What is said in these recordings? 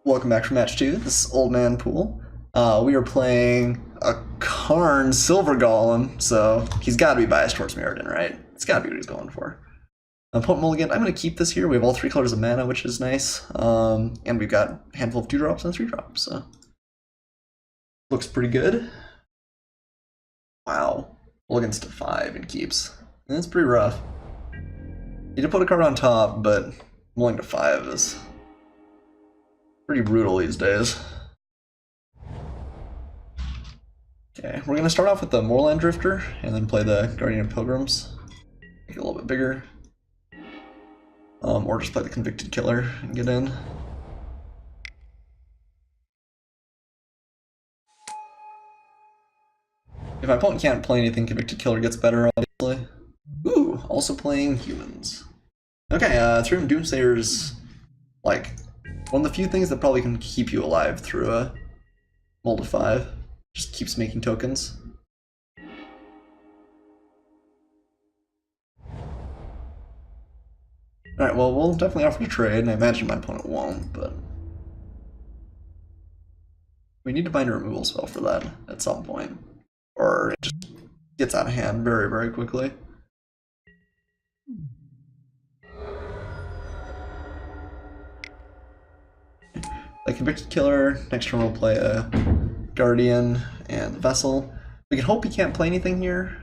Welcome back for match 2. This is Old Man Poole. We are playing a Karn Silver Golem, so he's got to be biased towards Mirrodin, right? It's got to be what he's going for. Opponent mulligan, I'm going to keep this here. We have all 3 colors of mana, which is nice. And we've got a handful of 2-drops and 3-drops, so looks pretty good. Wow. Mulligans to 5 and keeps. That's pretty rough. You did put a card on top, but mulling to 5 is pretty brutal these days. Okay, we're gonna start off with the Moorland Drifter and then play the Guardian of Pilgrims. Make it a little bit bigger. Or just play the Convicted Killer and get in. If my opponent can't play anything, Convicted Killer gets better, obviously. Ooh, also playing humans. Okay, Three Doomsayer's like one of the few things that probably can keep you alive through a mold of 5. Just keeps making tokens. Alright, well, we'll definitely offer to trade, and I imagine my opponent won't, but we need to find a removal spell for that at some point. Or it just gets out of hand very, very quickly. Like Convicted Killer, next turn we'll play a Guardian and the Vessel. We can hope he can't play anything here.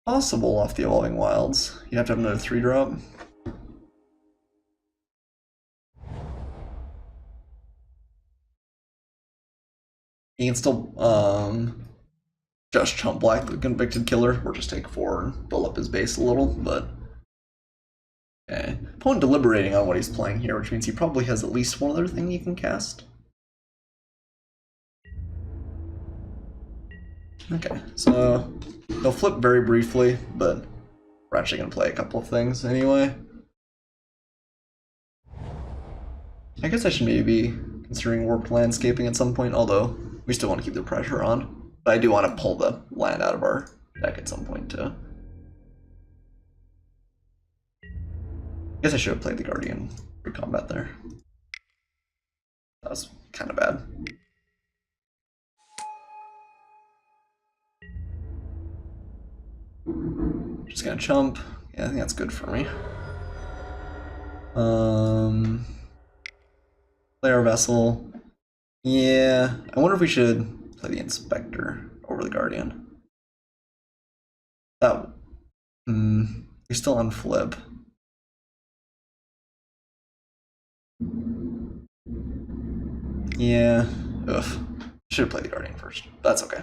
Possible off the Evolving Wilds. You'd have to have another 3-drop. He can still just chump black the Convicted Killer, or just take 4 and build up his base a little, but okay. Opponent deliberating on what he's playing here, which means he probably has at least one other thing he can cast. Okay, so they'll flip very briefly, but we're actually going to play a couple of things anyway. I guess I should maybe be considering Warped Landscaping at some point, although we still want to keep the pressure on. But I do want to pull the land out of our deck at some point too. I guess I should have played the Guardian for combat there. That was kind of bad. Just gonna chump. Yeah, I think that's good for me. Play our Vessel. Yeah, I wonder if we should play the Inspector over the Guardian. That we're still on flip. Yeah, ugh. Should have played the Guardian first. That's okay.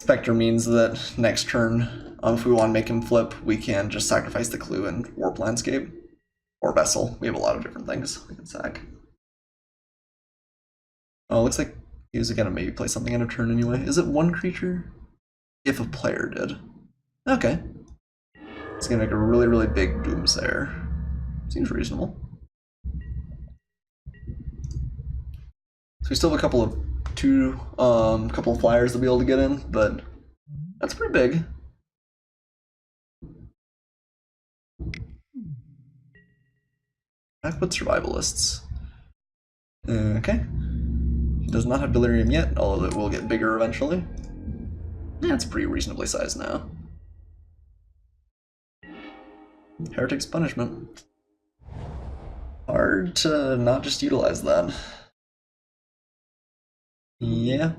Spectre means that next turn, if we want to make him flip, we can just sacrifice the Clue and Warp Landscape. Or Vessel. We have a lot of different things we can sack. Oh, looks like he was gonna maybe play something in a turn anyway. Is it 1 creature? If a player did. Okay. It's gonna make a really, really big Doomsayer. Seems reasonable. So we still have a couple of couple of flyers to be able to get in, but that's pretty big. Backward Survivalists. Okay. He does not have Delirium yet, although it will get bigger eventually. Yeah, it's pretty reasonably sized now. Heretic's Punishment. Hard to not just utilize that. Yeah.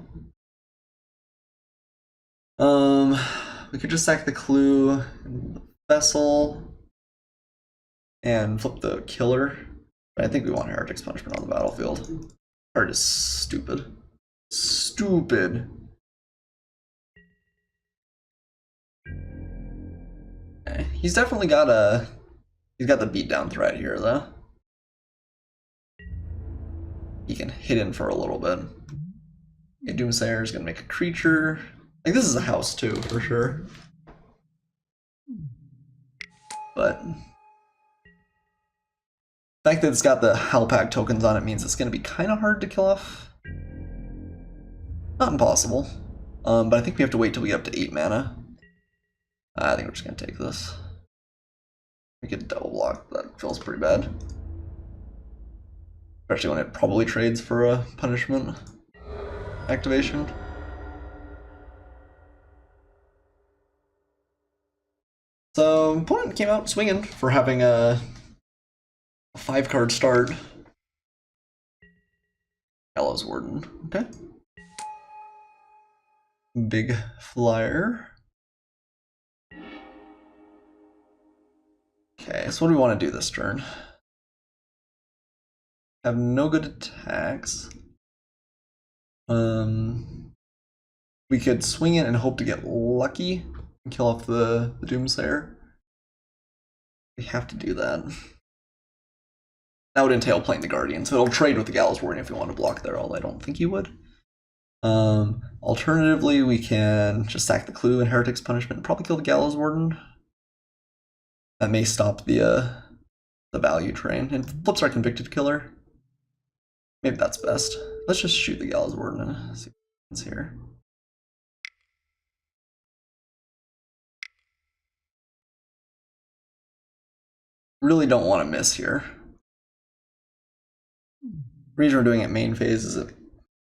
We could just sack the Clue and the Vessel and flip the Killer. But I think we want Heretic's Punishment on the battlefield. Card is stupid. Stupid. Okay. He's definitely got he's got the beatdown threat here though. He can hit in for a little bit. Okay, Doomsayer is gonna make a creature. Like this is a house too, for sure. But the fact that it's got the Hellpack tokens on it means it's gonna be kind of hard to kill off. Not impossible. But I think we have to wait till we get up to 8 mana. I think we're just gonna take this. We get double block, that feels pretty bad. especially when it probably trades for a punishment activation. So opponent came out swinging for having a 5-card start. Gallows Warden, okay. Big flyer. Okay, so what do we want to do this turn? Have no good attacks. We could swing it and hope to get lucky and kill off the Doomsayer. We have to do that. That would entail playing the Guardian, so it'll trade with the Gallows Warden if we want to block there, although I don't think you would. Alternatively, we can just sack the Clue and Heretic's Punishment and probably kill the Gallows Warden. That may stop the value train and flips our Convicted Killer. Maybe that's best. Let's just shoot the Gallows Warden and see what's here. Really don't want to miss here. The reason we're doing it main phase is it.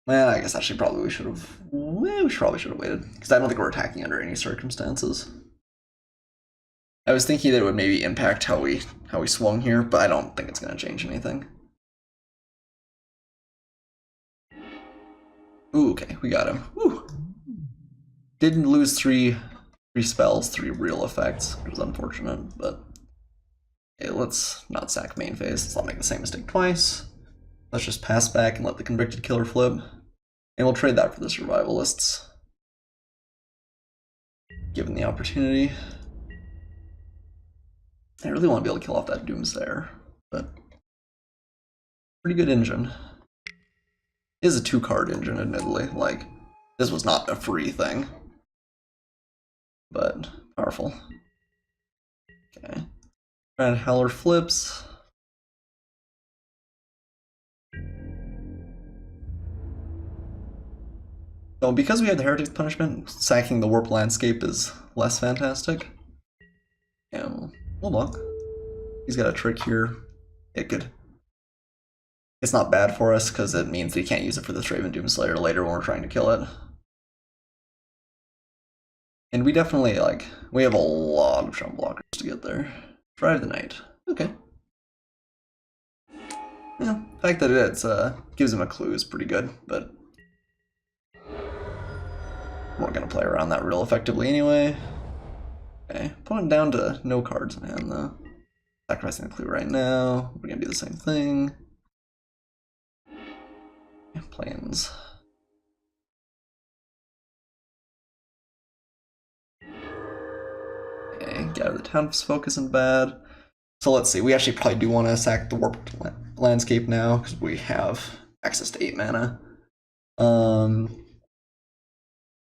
Well, I guess actually probably we should have. We probably should have waited because I don't think we're attacking under any circumstances. I was thinking that it would maybe impact how we swung here, but I don't think it's going to change anything. Ooh, okay, we got him. Ooh. Didn't lose three spells, 3 real effects, which was unfortunate, but okay, let's not sack main phase. Let's not make the same mistake twice. Let's just pass back and let the Convicted Killer flip. And we'll trade that for the Survivalists. Given the opportunity. I really want to be able to kill off that Doomsayer, but pretty good engine. It is a 2-card engine, admittedly. Like, this was not a free thing, but powerful. Okay. Grand Howler flips. So because we have the Heretic's Punishment, sacking the Warp Landscape is less fantastic. And we'll block. He's got a trick here. It could. It's not bad for us because it means that he can't use it for the Draven Doomslayer later when we're trying to kill it. And we definitely, like, we have a lot of jump blockers to get there. Drive the Knight. Okay. Yeah, the fact that it gives him a clue is pretty good, but we're gonna play around that real effectively anyway. Okay, put him down to no cards in hand though. Sacrificing the clue right now. We're gonna do the same thing. Planes. Okay, Gather the Townsfolk isn't bad. So let's see, we actually probably do want to sack the Warped Landscape now, because we have access to 8 mana.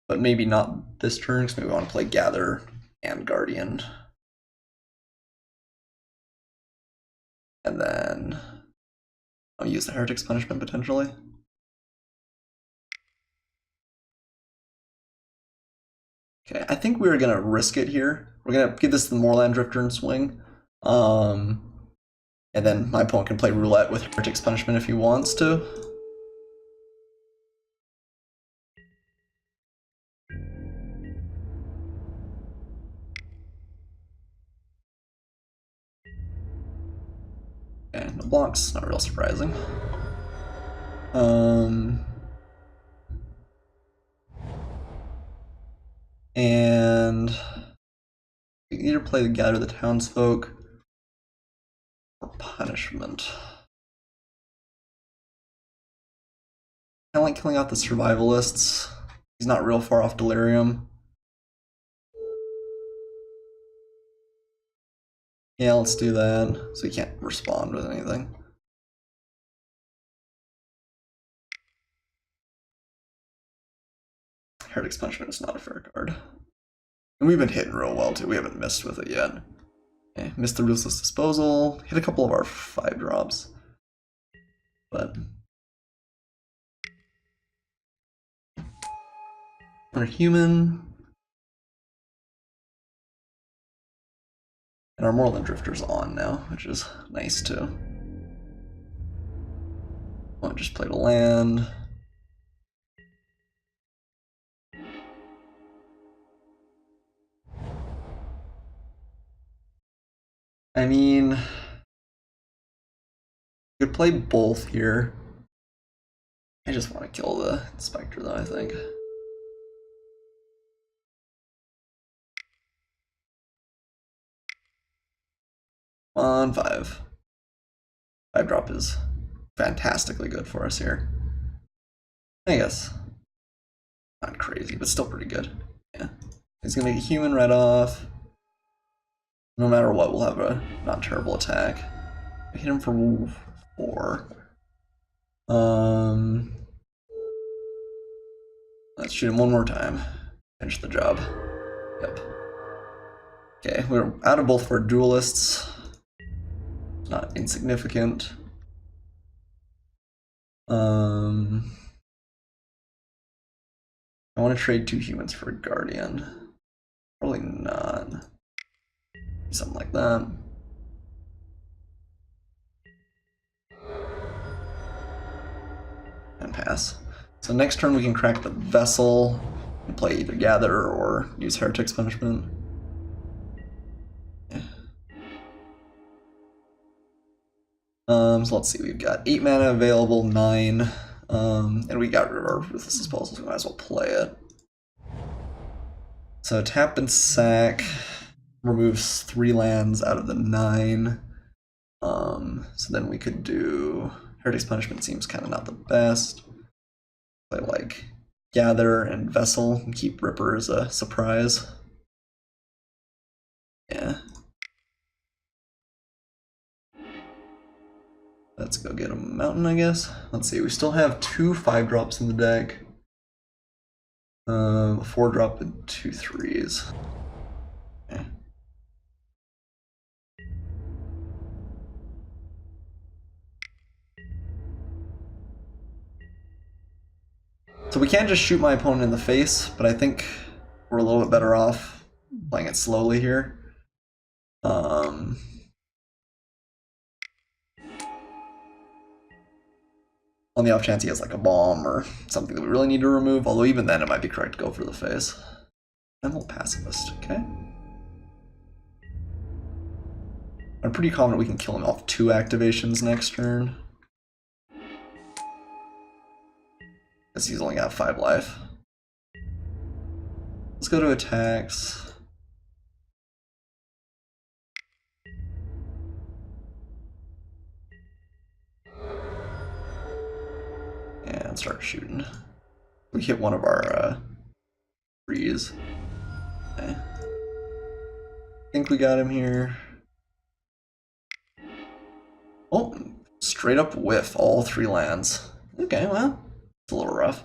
But maybe not this turn, because maybe we want to play Gather and Guardian. And then I'll use the Heretic's Punishment potentially. Okay, I think we're gonna risk it here. We're gonna give this the Moorland Drifter and swing. And then my opponent can play roulette with Heretic's Punishment if he wants to. Okay, no blocks, not real surprising. And you can either play the Gather the Townsfolk or Punishment. I like killing out the Survivalists. He's not real far off Delirium. Yeah, let's do that, so he can't respond with anything. Heretic's Punishment is not a fair card. And we've been hitting real well too, we haven't missed with it yet. Okay, missed the Ruthless Disposal, hit a couple of our 5 drops. But we're human. And our Moorland Drifter's on now, which is nice too. I just played a land. I mean, could play both here. I just want to kill the Spectre though, I think. On 5. 5-drop is fantastically good for us here. I guess. Not crazy, but still pretty good. Yeah. He's gonna make a human right off. No matter what, we'll have a not terrible attack. I hit him for 4. Let's shoot him one more time. Finish the job. Yep. Okay, we're out of both for duelists. Not insignificant. I want to trade 2 humans for a guardian. Probably not. Something like that. And pass. So next turn we can crack the Vessel and play either Gather or use Heretic's Punishment. Yeah. So let's see, we've got 8 mana available, 9. And we got rid of our Ruthless Disposal, so we might as well play it. So tap and sack removes 3 lands out of the 9. So then we could do Heretic's Punishment seems kind of not the best. Play like Gather and Vessel and keep Ripper as a surprise. Yeah. Let's go get a mountain, I guess. Let's see, we still have 2 5-drops in the deck. A 4-drop and 2 3s. Okay. So we can't just shoot my opponent in the face, but I think we're a little bit better off playing it slowly here. On the off chance he has like a bomb or something that we really need to remove, although even then it might be correct to go for the face. Then we'll pacifist, okay? I'm pretty confident we can kill him off 2 activations next turn. Because he's only got 5 life. Let's go to attacks. And start shooting. We hit one of our freeze. Okay. I think we got him here. Oh, straight up whiff all 3 lands. Okay, well, it's a little rough.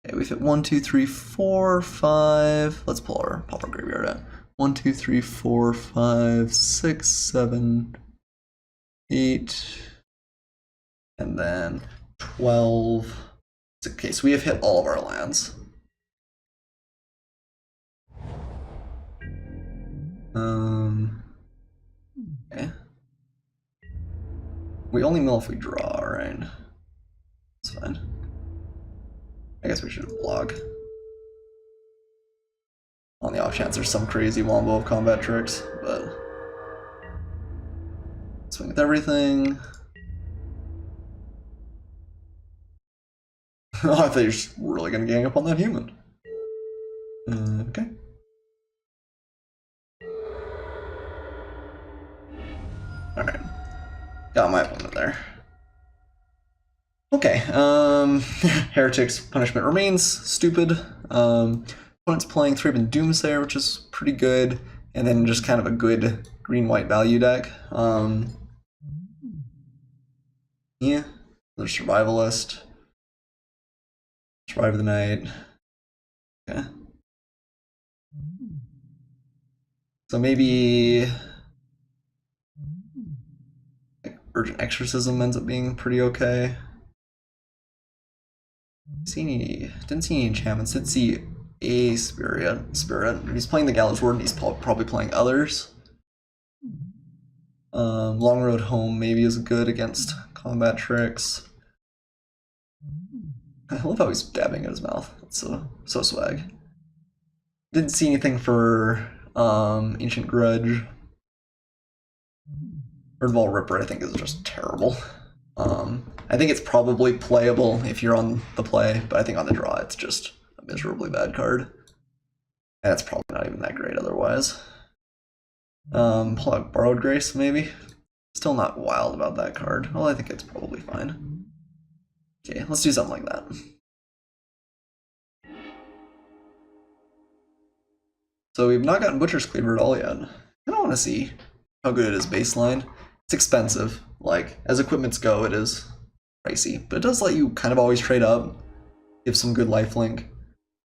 Okay, we've hit 1, 2, 3, 4, 5. Let's pull our pauper graveyard out. 1, 2, 3, 4, 5, 6, 7, 8, and then 12. Okay, so we have hit all of our lands. Okay. We only mill if we draw, right? That's fine. I guess we should block. On the off chance there's some crazy wombo of combat tricks, but swing with everything. Oh, I thought you were just really gonna gang up on that human. Okay. Alright. Got my opponent there. Okay, Heretic's Punishment remains stupid. Opponent's playing Thraben Doomsayer, which is pretty good, and then just kind of a good green-white value deck. Yeah, there's Survivalist. Survive the night. Okay. So maybe Urgent Exorcism ends up being pretty okay. Didn't see any enchantments. Did see a spirit. If he's playing the Gallows Ward, and he's probably playing others. Long Road Home maybe is good against combat tricks. I love how he's dabbing at his mouth. That's so swag. Didn't see anything for Ancient Grudge. Birdball Ripper I think is just terrible. I think it's probably playable if you're on the play, but I think on the draw it's just a miserably bad card. And it's probably not even that great otherwise. Pull out Borrowed Grace maybe. Still not wild about that card. Well, I think it's probably fine. Okay, let's do something like that. So we've not gotten Butcher's Cleaver at all yet. I don't want to see how good it is baseline. It's expensive. Like, as equipments go, it is pricey. But it does let you kind of always trade up. Give some good lifelink.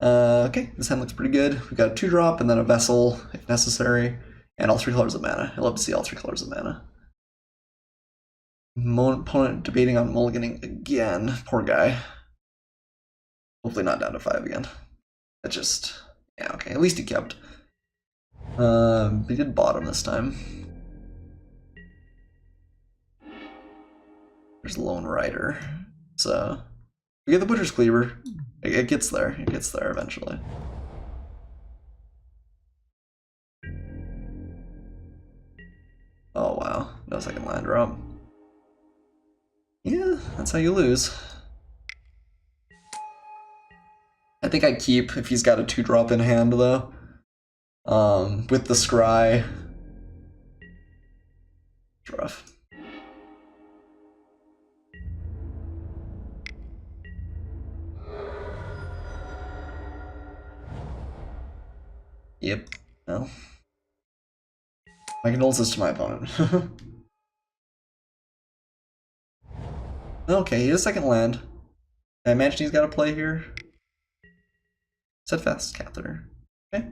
Okay, this hand looks pretty good. We've got a 2-drop and then a Vessel, if necessary. And all 3 colors of mana. I love to see all 3 colors of mana. Opponent debating on mulliganing again. Poor guy. Hopefully not down to 5 again. That just... yeah, okay. At least he kept. He did bottom this time. There's Lone Rider. So we get the Butcher's Cleaver. It gets there. It gets there eventually. Oh wow. No second land drop. Yeah, that's how you lose. I think I'd keep if he's got a 2-drop in hand though. With the scry. It's rough. Yep. Well. My condolences to my opponent. Okay, he has second land. I imagine he's got a play here. Steadfast Catheter. Okay.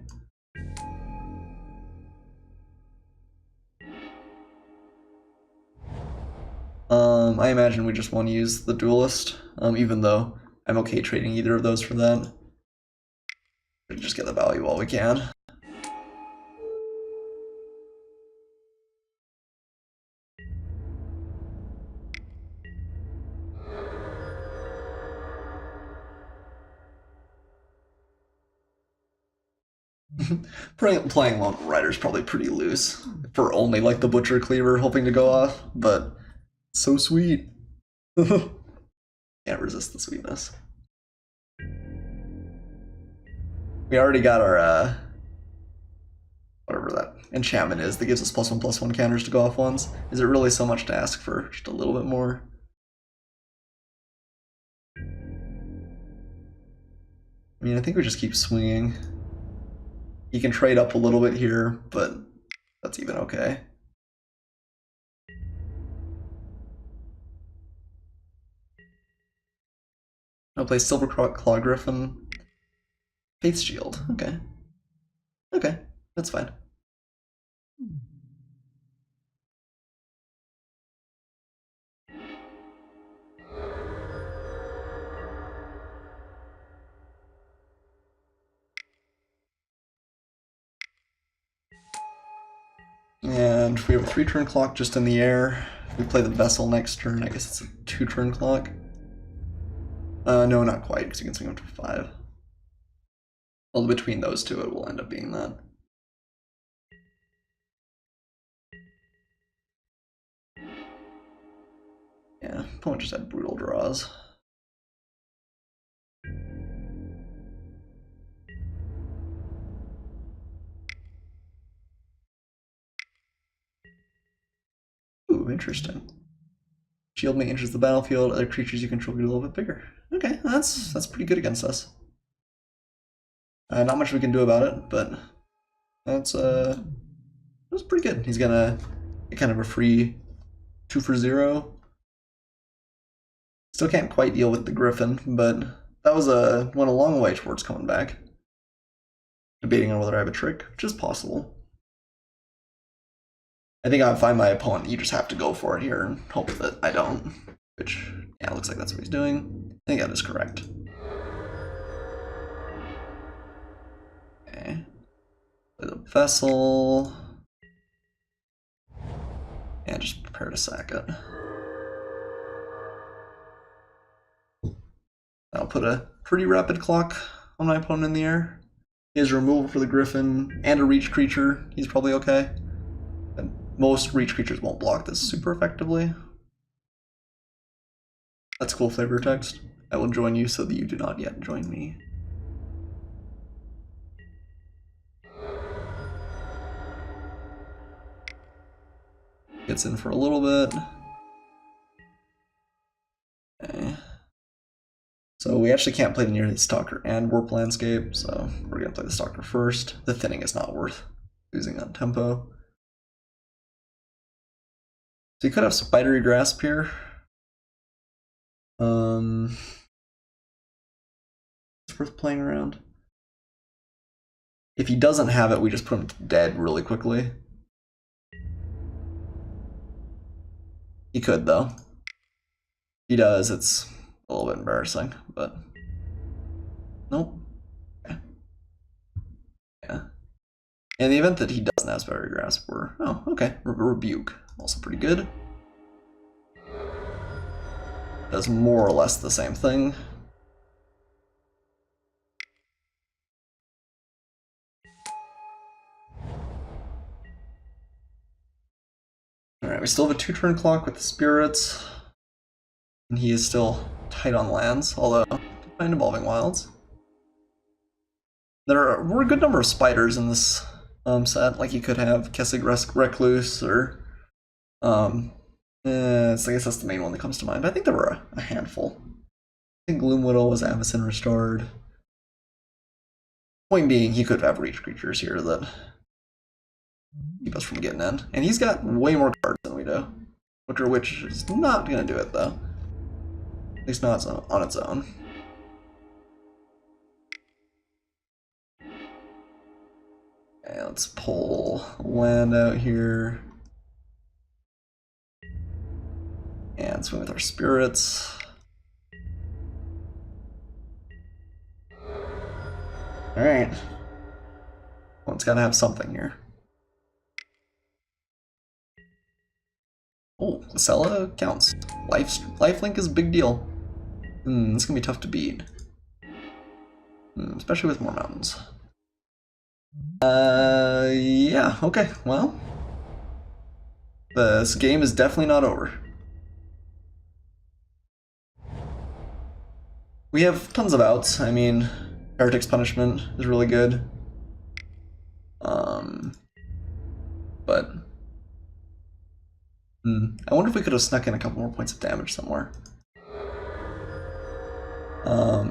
I imagine we just want to use the Duelist, even though I'm okay trading either of those for that. Just get the value while we can. Playing Lone Rider is probably pretty loose for only like the Butcher Cleaver hoping to go off, but so sweet. Can't resist the sweetness. We already got our whatever that enchantment is that gives us +1/+1 counters to go off once. Is it really so much to ask for just a little bit more? I mean, I think we just keep swinging. He can trade up a little bit here, but that's even okay. I'll play Silver Claw Griffin. Faith Shield. Okay. Okay, that's fine. And we have a 3-turn clock just in the air. If we play the Vessel next turn, I guess it's a 2-turn clock. No, not quite, because you can swing up to 5. Well, between those two, it will end up being that. Yeah, opponent just had brutal draws. Ooh, interesting. Shield me enters the battlefield. Other creatures you control get a little bit bigger. Okay, that's pretty good against us. Not much we can do about it, but that's pretty good. He's gonna get kind of a free 2 for 0. Still can't quite deal with the Griffin, but that was went a long way towards coming back. Debating on whether I have a trick, which is possible. I think if I'm my opponent, you just have to go for it here and hope that I don't. Which, yeah, looks like that's what he's doing. I think that is correct. Okay. Play the Vessel. And just prepare to sack it. I'll put a pretty rapid clock on my opponent in the air. He has removal for the Griffin and a reach creature. He's probably okay. And most reach creatures won't block this super effectively. That's cool flavor text. I will join you so that you do not yet join me. Gets in for a little bit. Okay. So we actually can't play the Near Stalker and Warp Landscape, so we're gonna play the Stalker first. The Thinning is not worth losing on tempo. So you could have Spidery Grasp here. It's worth playing around. If he doesn't have it, we just put him to dead really quickly. He could, though. If he does, it's a little bit embarrassing, but nope. Okay. Yeah. In the event that he doesn't have Spidery Grasp, we're okay. Rebuke, also pretty good. Does more or less the same thing. Alright, we still have a 2-turn clock with the spirits. And he is still tight on lands, although find Evolving Wilds. There were a good number of spiders in this set. Like you could have Kessig Recluse or I guess that's the main one that comes to mind, but I think there were a handful. I think Gloom Widow was Avacyn Restored. Point being, he could have reach creatures here that keep us from getting in. And he's got way more cards than we do. Booker Witch is not going to do it, though. At least not on its own. Okay, let's pull land out here. And swing with our spirits. Alright. One's got to have something here. Oh, Lysella counts. Lifelink is a big deal. It's gonna be tough to beat. Especially with more mountains. Yeah, okay, well. This game is definitely not over. We have tons of outs. I mean, Heretic's Punishment is really good. But I wonder if we could have snuck in a couple more points of damage somewhere.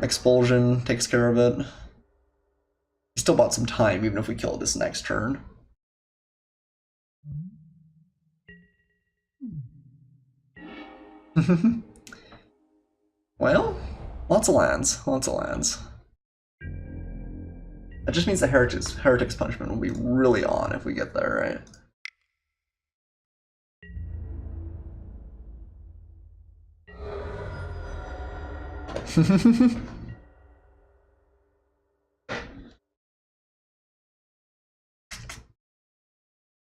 Expulsion takes care of it. We still bought some time, even if we kill this next turn. Well, lots of lands, lots of lands. That just means the Heretic's Punishment will be really on if we get there, right?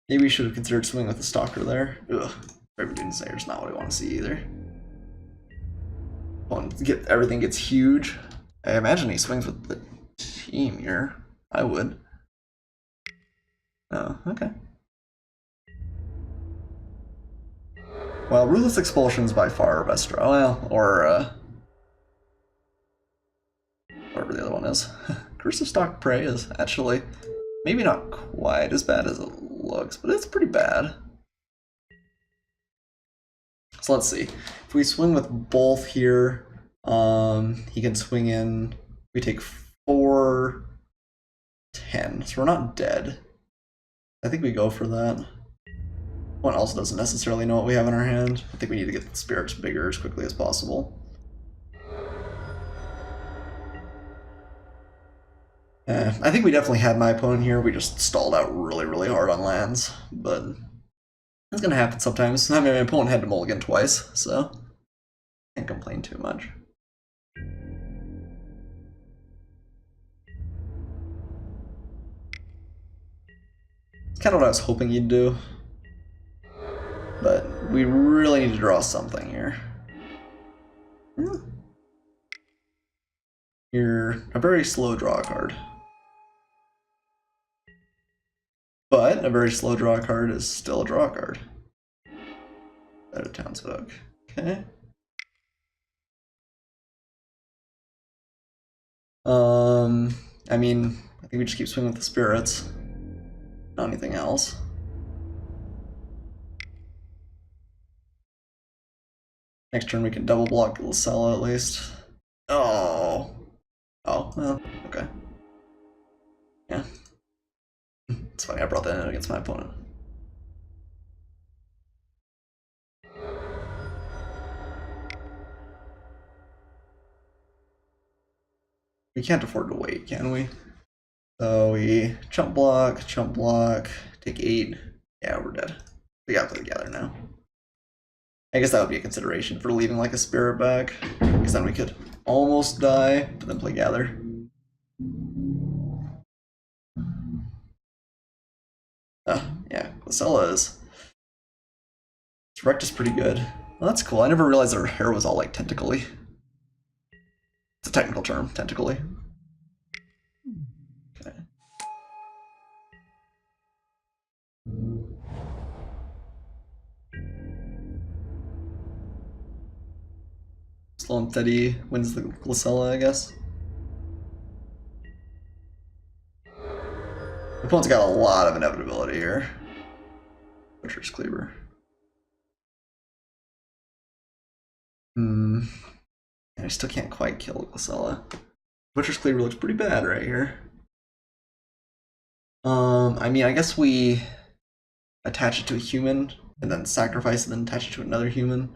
Maybe we should have considered swinging with the Stalker there. Ugh, Evergreen Snare is not what I want to see either. Everything gets huge. I imagine he swings with the team here. I would. Oh, okay. Well, Ruthless Expulsion is by far our best draw. Well, or whatever the other one is. Curse of Stalked Prey is actually maybe not quite as bad as it looks, but it's pretty bad. So let's see. If we swing with both here, he can swing in. We take 4, 10. So we're not dead. I think we go for that. One else doesn't necessarily know what we have in our hand. I think we need to get the spirits bigger as quickly as possible. I think we definitely had my opponent here. We just stalled out really, really hard on lands. But that's gonna happen sometimes. I mean, my opponent had to mulligan twice, so can't complain too much. It's kind of what I was hoping you'd do. But We really need to draw something here. You're a very slow draw card. But a very slow draw card is still a draw card. Out of townsfolk. Okay. I mean, I think we just keep swinging with the spirits. Not anything else. Next turn we can double block Lucella at least. Oh. Oh, well, okay. Yeah. It's funny, I brought that in against my opponent. We can't afford to wait, can we? So we chump block, take 8. Yeah, we're dead. We gotta play together now. I guess that would be a consideration for leaving like a spirit back, because then we could almost die, but then play gather. Yeah, Lucella is. Direct is pretty good. Well, that's cool. I never realized her hair was all like tentacly. It's a technical term, tentacly. Okay. Slow and steady wins the Lucella, I guess. The opponent's got a lot of inevitability here. Butcher's Cleaver. I still can't quite kill Lucella. Butcher's Cleaver looks pretty bad right here. I mean, I guess we attach it to a human and then sacrifice and then attach it to another human.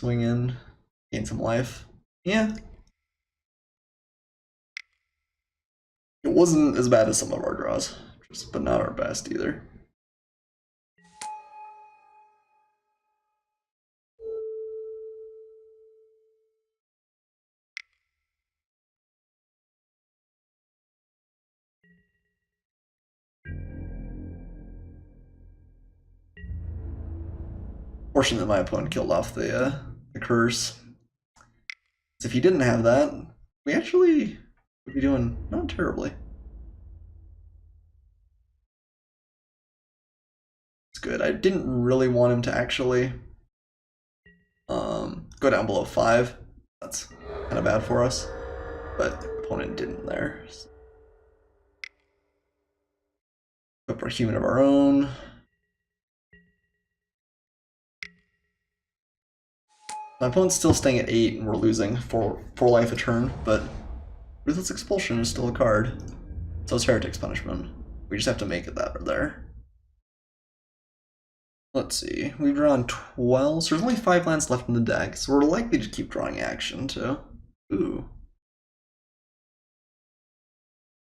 Swing in, gain some life. Yeah. It wasn't as bad as some of our draws, but not our best either. Fortunately, my opponent killed off the curse. If he didn't have that, we actually would be doing not terribly. It's good. I didn't really want him to actually go down below 5. That's kind of bad for us, but the opponent didn't there. So. Go for a human of our own. My opponent's still staying at 8, and we're losing 4 life a turn, but Ruthless Expulsion is still a card. So is Heretic's Punishment. We just have to make it that there. Let's see, we've drawn 12, so there's only 5 lands left in the deck, so we're likely to keep drawing action too. Ooh.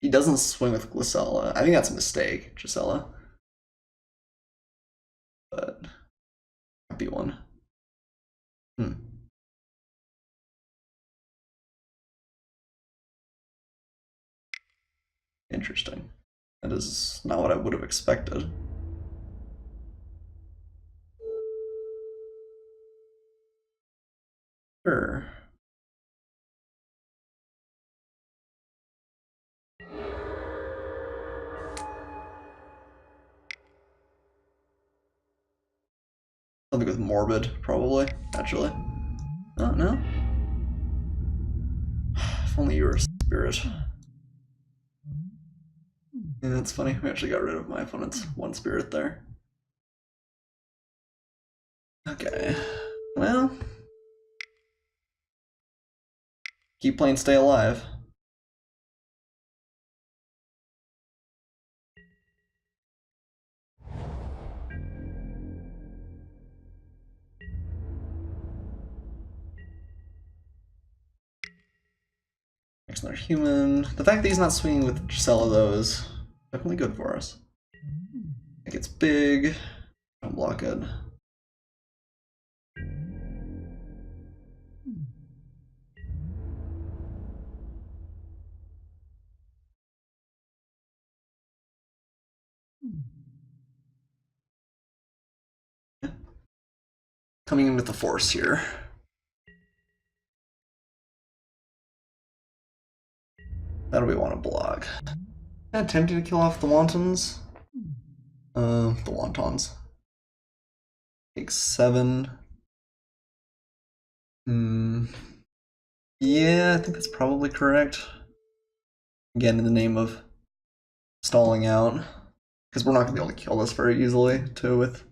He doesn't swing with Lucella. I think that's a mistake, Gisela. But might be one. Interesting. That is not what I would have expected. Sure. Something with morbid, probably, naturally. Oh, no? If only you were a spirit. Yeah, that's funny. We actually got rid of my opponent's 1 spirit there. Okay. Well. Keep playing Stay Alive. Next, another human. The fact that he's not swinging with Gisela, though, is definitely good for us. It gets big. Don't block it. Coming in with the force here. That do we want to block? Yeah, tempting to kill off the wontons. The wontons. Take 7. Yeah, I think that's probably correct. Again, in the name of stalling out. Because we're not going to be able to kill this very easily, too, with...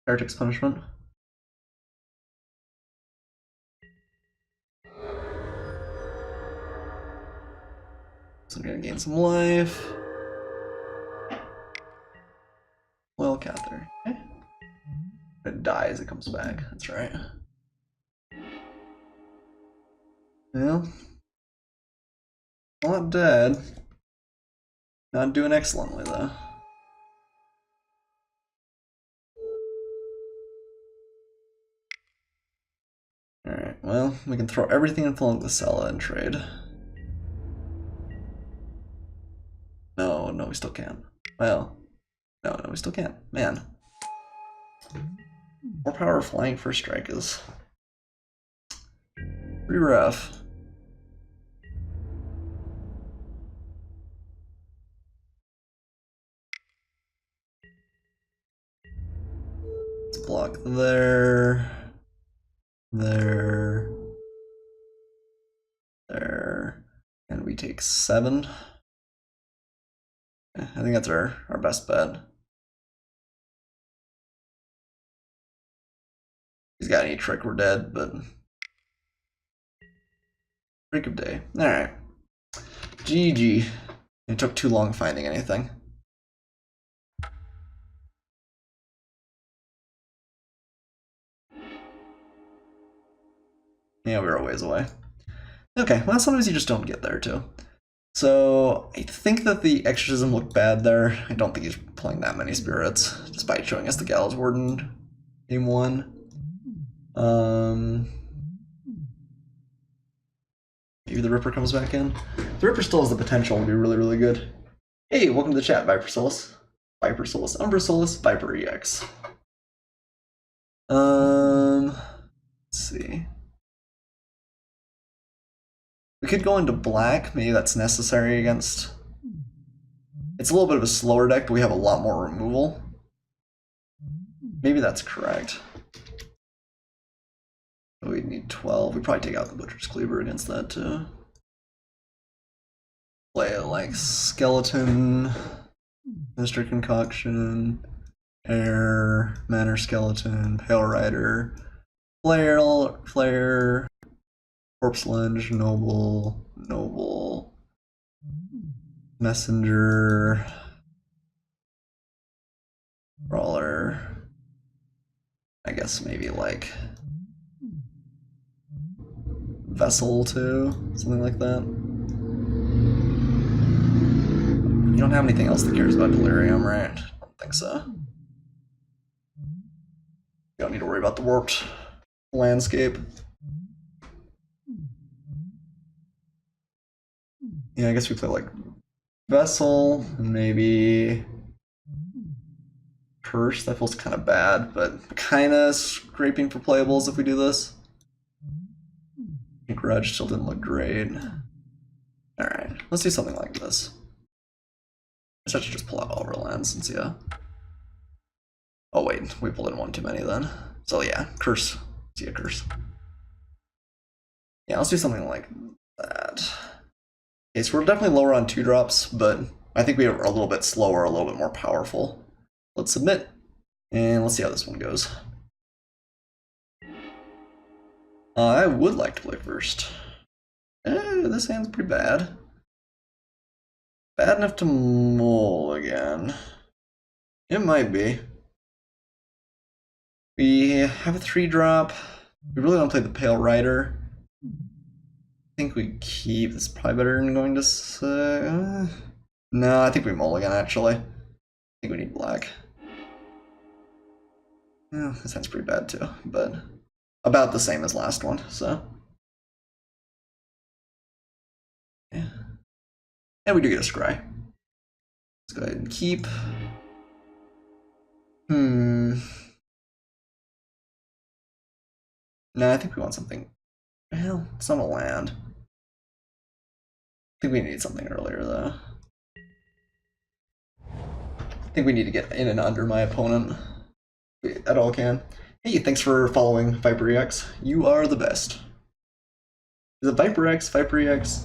Heretic's Punishment. So I'm going to gain some life. Well, Cather. Okay. It dies, it comes back. That's right. Well, not dead. Not doing excellently, though. Alright, well, we can throw everything in Flashback and trade. No, we still can't. Well, no, we still can't. Man. 4 power flying first strike is pretty rough. Let's block there. There. And we take 7. I think that's our best bet. He's got any trick, we're dead, but break of day. Alright. GG. It took too long finding anything. Yeah, we were a ways away. Okay, well sometimes you just don't get there too. So I think that the exorcism looked bad there. I don't think he's playing that many spirits, despite showing us the Gallows Warden game 1. Maybe the Ripper comes back in. The Ripper still has the potential to be really, really good. Hey, welcome to the chat, Viper Solus, Umbra Solus, Viper EX. Let's see. We could go into black, maybe that's necessary against... It's a little bit of a slower deck, but we have a lot more removal. Maybe that's correct. We'd need 12. We'd probably take out the Butcher's Cleaver against that too. Play it like Skeleton, Mr. Concoction, Air, Manor Skeleton, Pale Rider, Flare, Corpse Lunge, Noble, Messenger, Brawler. I guess maybe like Vessel too, something like that. You don't have anything else that cares about Delirium, right? I don't think so. You don't need to worry about the warped landscape. Yeah, I guess we play like Vessel and maybe Curse. That feels kind of bad, but kind of scraping for playables if we do this. Grudge still didn't look great. Alright, let's do something like this. I should just pull out Overland since, yeah. Oh wait, we pulled in one too many then. So yeah, Curse. See a Curse. Yeah, let's do something like that. Okay, so we're definitely lower on 2-drops, but I think we are a little bit slower, a little bit more powerful. Let's submit, and let's see how this one goes. I would like to play first. This hand's pretty bad. Bad enough to mull again. It might be. We have a 3-drop. We really don't play the Pale Rider. I think we keep. This is probably better than going to... No, I think we mulligan actually. I think we need black. Oh, this hand's pretty bad too, but about the same as last one, so. Yeah. And we do get a scry. Let's go ahead and keep. No, I think we want something. Well, it's not a land. I think we need something earlier, though. I think we need to get in and under my opponent. If we at all can. Hey, thanks for following ViperEX. You are the best. Is it ViperEX? ViperEX?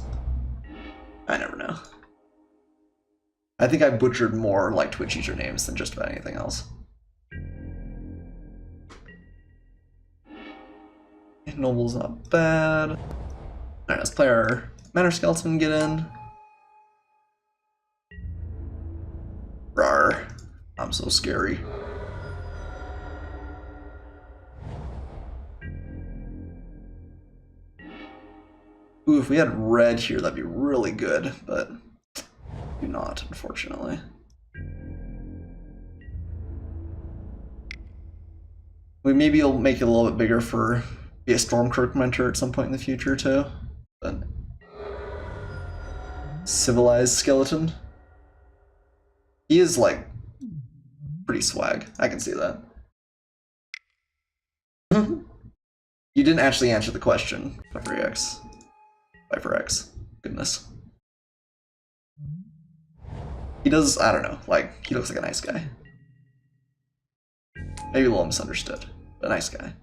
I never know. I think I butchered more like Twitch usernames than just about anything else. Noble's not bad. Alright, let's play our Manor Skeleton and get in. Rawr. I'm so scary. Ooh, if we had red here, that'd be really good, but do not, unfortunately. We maybe will make it a little bit bigger for be a Stormkirk mentor at some point in the future too. But civilized skeleton. He is like pretty swag. I can see that. You didn't actually answer the question, ViperEX. ViperEX. Goodness. He does, I don't know, like, he looks like a nice guy. Maybe a little misunderstood, but a nice guy.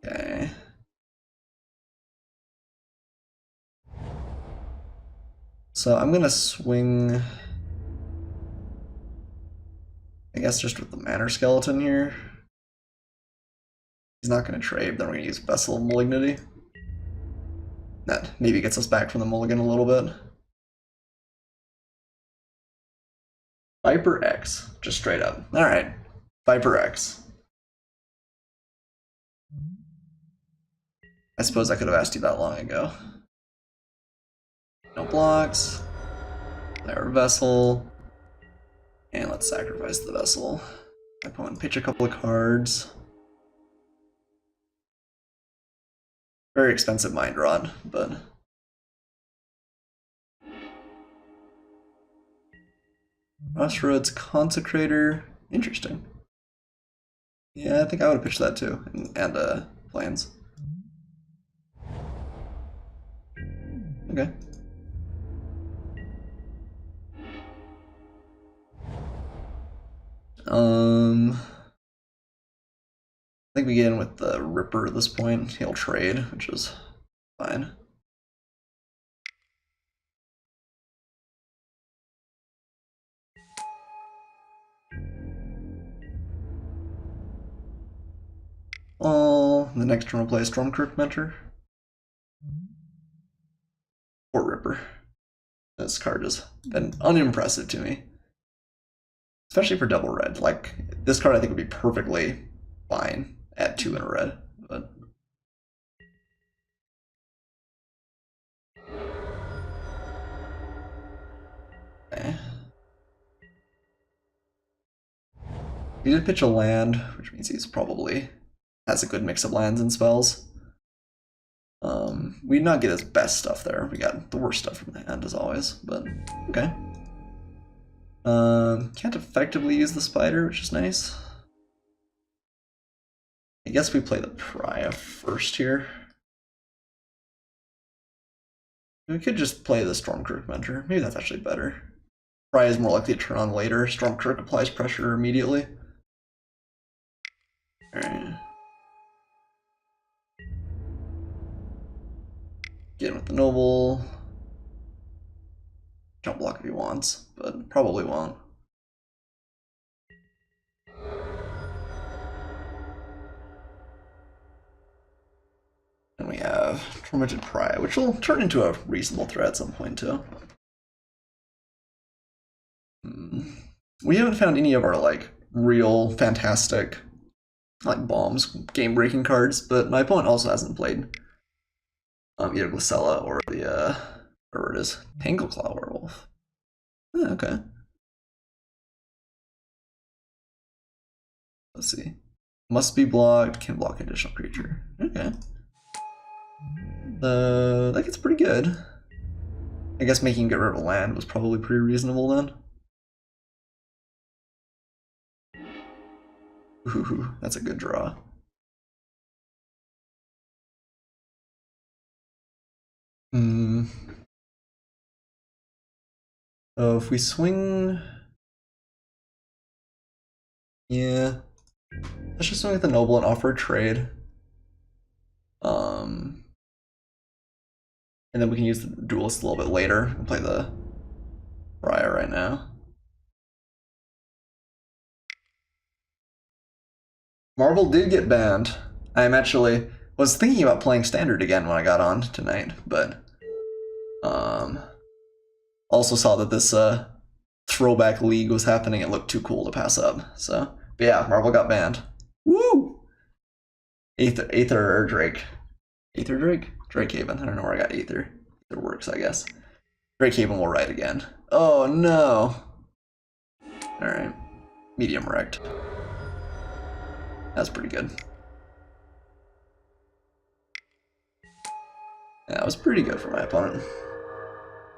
Okay. So I'm gonna swing, I guess, just with the Manor Skeleton here. He's not gonna trade, then we're gonna use Vessel Malignity. That maybe gets us back from the mulligan a little bit. ViperEX, just straight up. Alright, ViperEX. I suppose I could have asked you that long ago. No blocks. There, Vessel. And let's sacrifice the Vessel. My opponent pitch a couple of cards. Very expensive Mind Rod, but... Crossroads Consecrator. Interesting. Yeah, I think I would have pitched that too. And Plains. Okay. I think we get in with the Ripper at this point. He'll trade, which is fine. Oh, the next turn we'll play Stormkirk Mentor. Or Ripper. This card has been unimpressive to me. Especially for double red. Like, this card I think would be perfectly fine at 2 in a red. But okay. He did pitch a land, which means he's probably has a good mix of lands and spells. We did not get his best stuff there. We got the worst stuff from the hand as always, but okay. Can't effectively use the spider, which is nice. I guess we play the Pariah first here. We could just play the Stormkirk Mentor. Maybe that's actually better. Pariah is more likely to turn on later. Stormkirk applies pressure immediately. Alright. Get in with the Noble. Jump block if he wants, but probably won't. And we have Tormented Pariah, which will turn into a reasonable threat at some point too. We haven't found any of our like real fantastic like bombs, game-breaking cards, but my opponent also hasn't played either Glycella or the whatever it is, Tangleclaw Werewolf. Oh, okay. Let's see. Must be blocked, can block additional creature. Okay. That gets pretty good. I guess making get rid of a land was probably pretty reasonable then. Ooh, that's a good draw. So if we swing... Yeah. Let's just swing with the Noble and offer a trade. And then we can use the Duelist a little bit later and play the Raya right now. Marvel did get banned. I'm actually was thinking about playing Standard again when I got on tonight, but also saw that this throwback league was happening. It looked too cool to pass up. So, but yeah, Marvel got banned. Woo! Aether or Drake? Aether Drake? Drake Haven. I don't know where I got Aether. It works, I guess. Drake Haven will write again. Oh no! Alright. Medium wrecked. That's pretty good. Yeah, that was pretty good for my opponent.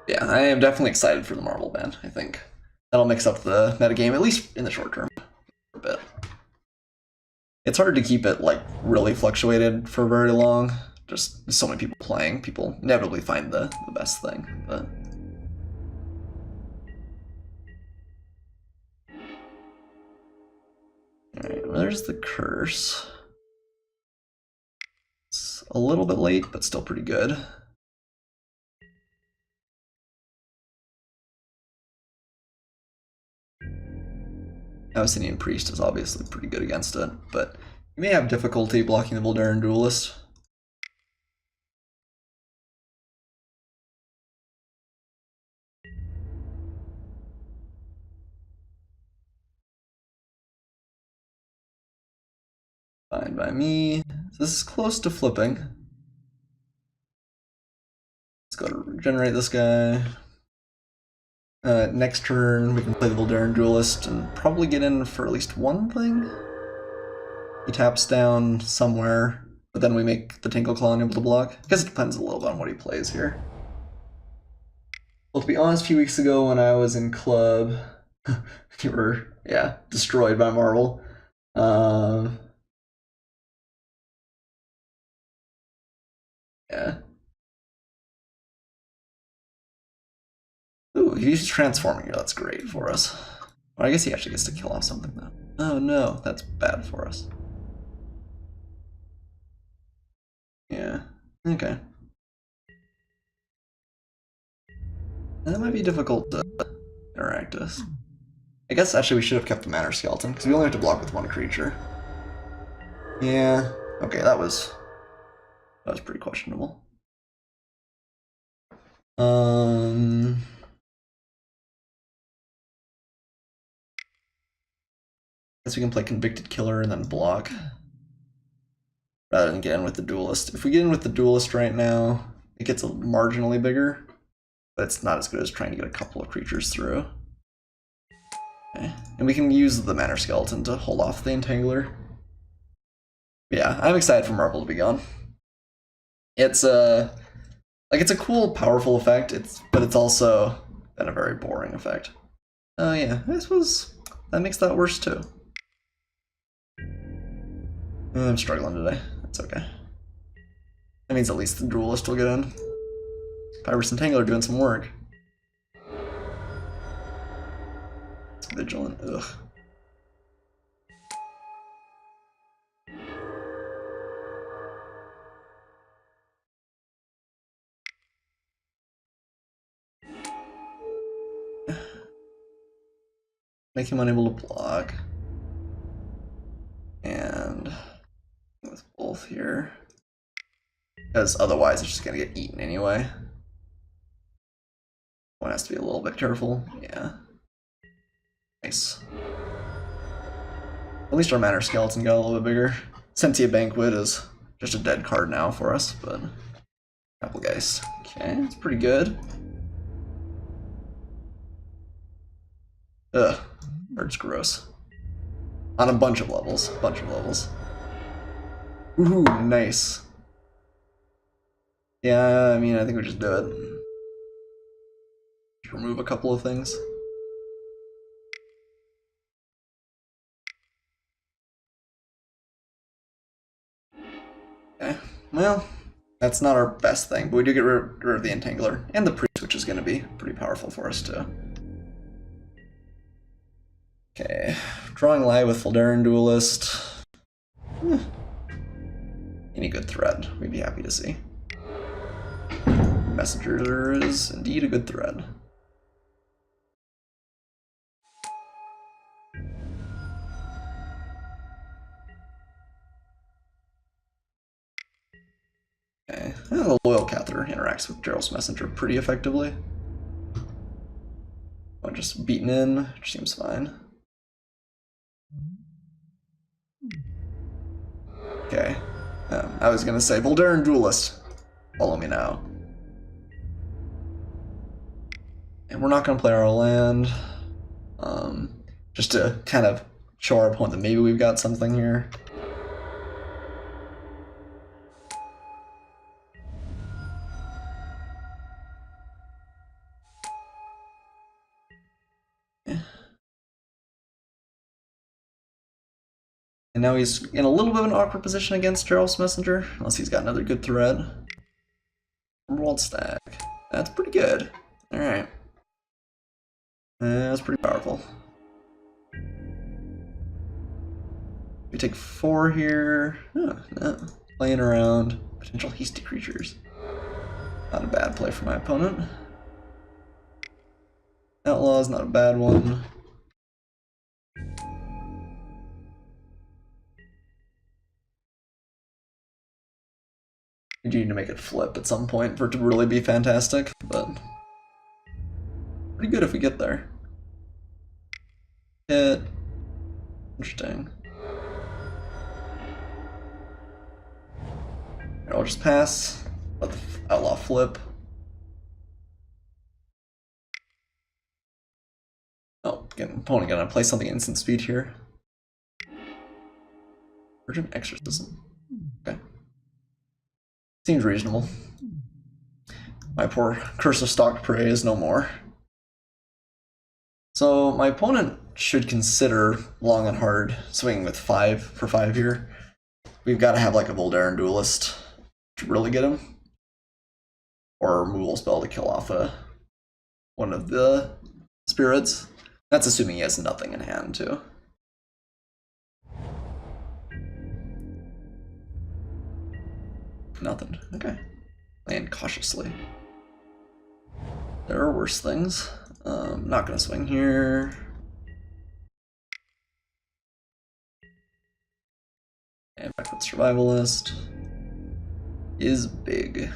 Yeah, I am definitely excited for the Marvel ban, I think. That'll mix up the metagame, at least in the short term, for a bit. It's hard to keep it, like, really fluctuated for very long. Just so many people playing, people inevitably find the best thing, but... Alright, well, there's the curse. It's a little bit late, but still pretty good. Abyssinian Priest is obviously pretty good against it, but you may have difficulty blocking the Voldaren Duelist. Fine by me. So this is close to flipping. Let's go to regenerate this guy. Next turn, we can play the Voldaren Duelist and probably get in for at least one thing. He taps down somewhere, but then we make the Tinkle Claw unable to block. I guess it depends a little bit on what he plays here. Well, to be honest, a few weeks ago when I was in club, you were, yeah, destroyed by Marvel. Yeah. Ooh, he's transforming here. That's great for us. Well, I guess he actually gets to kill off something, though. Oh no, that's bad for us. Yeah, okay. That might be difficult to interact us. I guess actually we should have kept the Manor Skeleton, because we only have to block with one creature. Yeah, okay, that was pretty questionable. Guess we can play Convicted Killer and then block, rather than get in with the Duelist. If we get in with the Duelist right now, it gets a marginally bigger, but it's not as good as trying to get a couple of creatures through. Okay. And we can use the Manor Skeleton to hold off the Entangler. Yeah, I'm excited for Marvel to be gone. It's it's a cool, powerful effect. But it's also been a very boring effect. Oh yeah, I suppose that makes that worse too. I'm struggling today. That's okay. That means at least the Duelist will get in. Pyrus Entangler doing some work. It's Vigilant. Ugh. Make him unable to block. And with both here. Because otherwise it's just gonna get eaten anyway. One has to be a little bit careful. Yeah. Nice. At least our Manor Skeleton got a little bit bigger. Sentia Banquet is just a dead card now for us, but... Applegeist. Okay, that's pretty good. Ugh. Bird's gross. On a bunch of levels. Ooh, nice. Yeah, I mean, I think we just do it. Just remove a couple of things. Well, that's not our best thing, but we do get rid of the Entangler and the Priest, which is going to be pretty powerful for us too. Okay, drawing light with Foldarin Duelist. Any good thread, we'd be happy to see. Messenger is indeed a good thread. Okay, the Loyal Catheter interacts with Gerald's Messenger pretty effectively. I'm just beaten in, which seems fine. Okay, I was gonna say, Foldarin Duelist, follow me now. And we're not gonna play our land, just to kind of show our opponent that maybe we've got something here. And now he's in a little bit of an awkward position against Gerald's Messenger, unless he's got another good thread. World stack. That's pretty good. Alright. That's pretty powerful. We take 4 here. No. Playing around potential hasty creatures. Not a bad play for my opponent. Outlaw's not a bad one. You need to make it flip at some point for it to really be fantastic, but pretty good if we get there. Hit. Interesting. Here, I'll just pass. Let the outlaw flip. Oh, again, opponent gonna play something instant speed here. Urgent Exorcism. Okay. Seems reasonable. My poor Curse of Stalked Prey is no more. So my opponent should consider long and hard swinging with 5 for 5 here. We've got to have like a Foldarin Duelist to really get him. Or a removal spell to kill off one of the spirits. That's assuming he has nothing in hand too. Nothing. Okay. Land cautiously. There are worse things. Not gonna swing here. And back with Survivalist. Is big.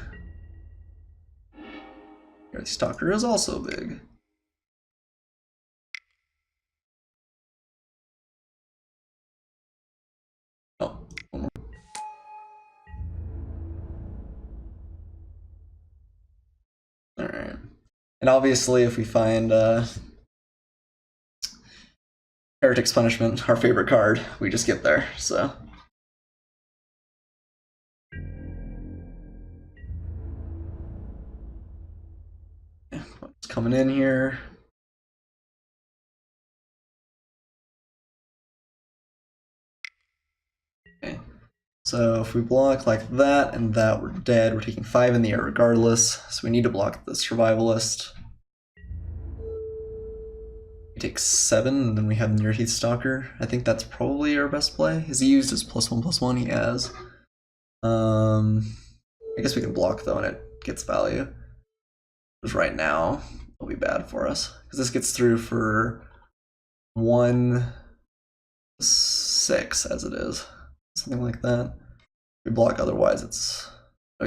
Earth Stalker is also big. Oh, one more. Alright. And obviously if we find Heretic's Punishment, our favorite card, we just get there, so. Yeah, what's coming in here? Okay. So if we block like that and that, we're dead. We're taking 5 in the air regardless, so we need to block the Survivalist. We take 7, and then we have Nearheath Stalker. I think that's probably our best play. Has he used his +1/+1? He has. I guess we can block though, and it gets value. Because right now, it'll be bad for us. Because this gets through for 1/6 as it is. Something like that. If we block otherwise, it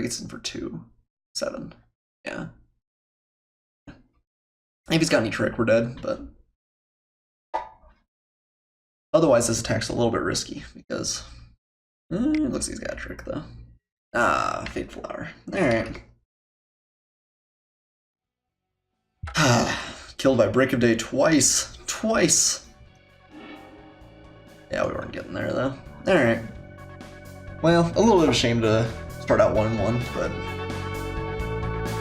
gets in for 2/7. Yeah. If he's got any trick, we're dead, but otherwise this attack's a little bit risky because it looks like he's got a trick though. Ah, Fate Flower. Alright. Killed by Break of Day twice. Twice! Yeah, we weren't getting there though. Alright. Well, a little bit of a shame to start out 1-1, but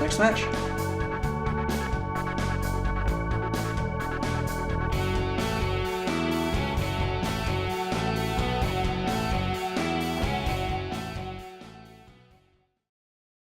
next match.